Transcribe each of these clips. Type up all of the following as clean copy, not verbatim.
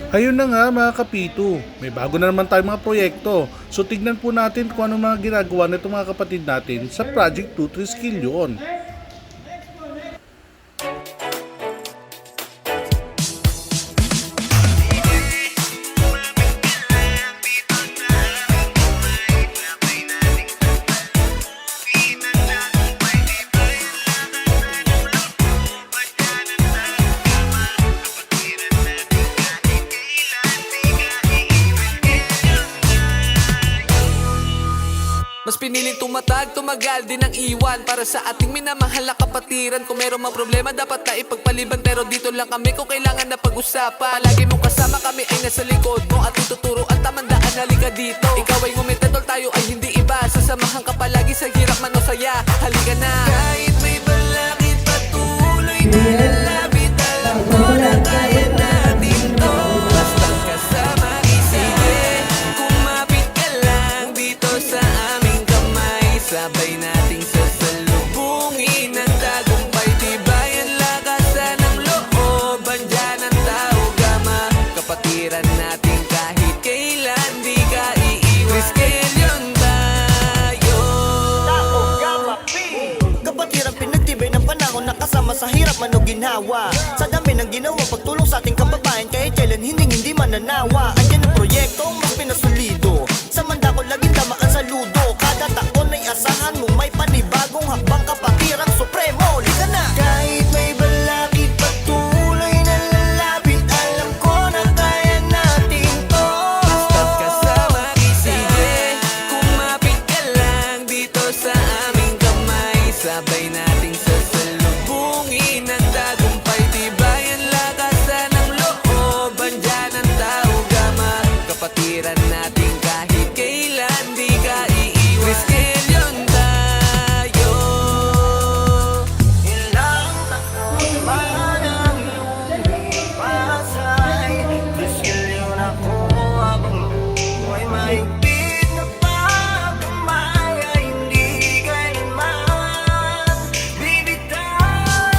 Ayun na nga mga kapito, may bago na naman tayong mga proyekto. So tignan po natin kung ano mga ginagawa nitong mga kapatid natin sa Project 23 Skill yun. Mas piniling tumagal din ang iwan para sa ating minamahal na kapatiran. Kung meron mang problema dapat na ipagpaliban, pero dito lang kami kung kailangan na pag-usapan. Palagi mong kasama kami ay nasa likod mo at ituturo ang tamang daan, halika dito. Ikaw ay ngumitadol, tayo ay hindi iba. Sasamahan ka palagi sa hirap man o saya, halika na. Kahit may balakid patuloy na lalapit, alam ko na kaya natin to. Basta kasama, sige, kumapit ka lang dito sa aming kamay. Sabay nating sasalubungin ang tagumpay, tibayan lakasan ng loob, andyan ang tao gama. Kapatiran natin kahit kailan di ka iiwan. Skill tayo. Kapatiran pinagtibay ng panahon, nakasama sa hirap man o ginhawa. Sa dami ng ginawa, pagtulong sa ating kababayan, kahit kailan hindi mananawa. Andyan ang proyekto, mas pinasulido. Sa manda ko laging tamaan sa ludo. Kada taon ay asahan mo may panibagong hakbang, kapatirang supremo. Lika na! Kahit may balakid patuloy na lalapit, alam ko na kaya natin to. Basta't kasama, sige, kumapit ka lang dito sa aming kamay. Sabay nating sasalubungin ang tagumpay, tibayan lakasan ng loob, andyan ang tao gama. Kapatiran natin kahit kailan di ka iiwan. Skill yun tayo. Ilang taon ba nang lumipas ay skill yun ako habang buhay mahigpit na pagkamay ay hindi kailanman bibitaw.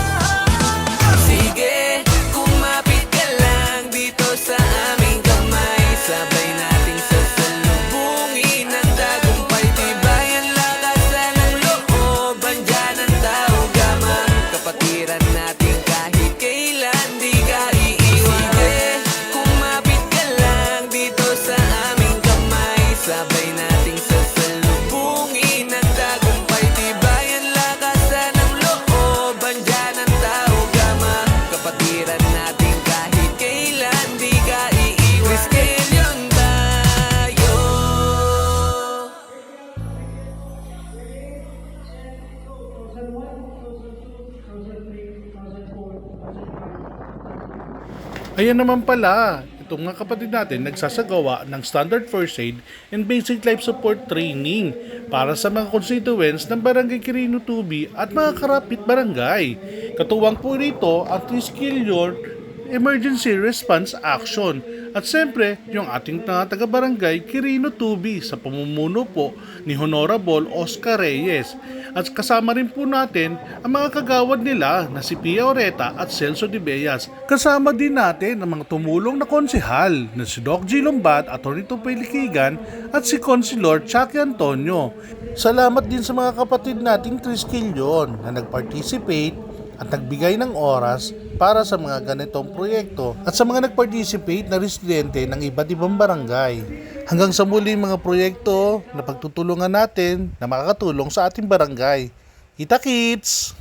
Sige, kumapit ka lang dito sa aming kamay. Sabay nating sasalubungin ang tagumpay, tibayan lakasan ng loob, andyan ang tao gama. Kapatiran natin kahit kailan di ka iiwan. Sige, kumapit ka lang dito sa aming kamay. Sabay nating sasalubungin ang tagumpay, tibayan lakasan ng loob, andyan ang tao gama. Kapatiran natin kahit kailan di ka iiwan. Skill yun tayo. Ayan naman pala, itong mga kapatid natin nagsasagawa ng Standard First Aid and Basic Life Support Training para sa mga constituents ng Barangay Quirino Tubi at mga karapit barangay. Katuwang po rito ang 3 Skill Yun Emergency Response Action at siyempre yung ating taga-barangay Quirino Tubi sa pamumuno po ni Honorable Oscar Reyes. At kasama rin po natin ang mga kagawad nila na si Pia Oreta at Celso de Bellas. Kasama din natin ang mga tumulong na konsehal na si Doc G. Lombat, Atty. Tupay Liquigan at si Consilor Chucky Antonio. Salamat din sa mga kapatid nating Triskilyon na nag-participate at nagbigay ng oras para sa mga ganitong proyekto at sa mga nag-participate na residente ng iba't ibang barangay. Hanggang sa muli mga proyekto na pagtutulungan natin na makakatulong sa ating barangay. Kita kits!